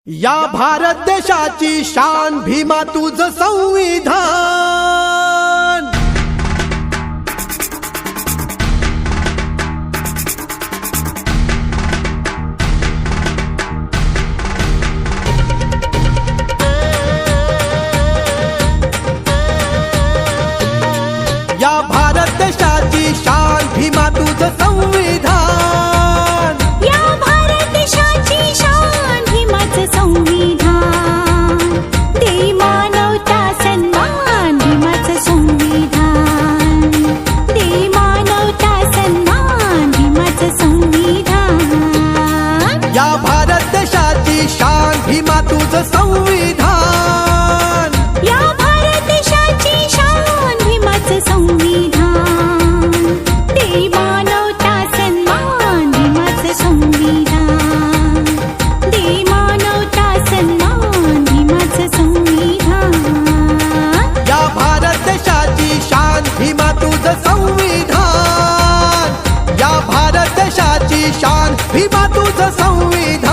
या भारत देशाची शान भीमा तुझं संविधान। या भारत देशाची शान भीमा तुझं संविधान। या भारत देशाची शान भीमाचं संविधान। दे मानवता सन्मान भीमाचं संविधान। दे मानवता सन्मान भीमाचं संविधान। या भारत देशाची शान भीमा तुझं संविधान। या भारत देशाची शान भीमाचं संविधान। दे मानवता सन्मान भीमाचं संविधान। दे मानवता सन्मान भीमाचं संविधान। या भारत देशाची शान भीमा तुझं संविधान। या भारत देशाची शान भीमा तुझं संविधान।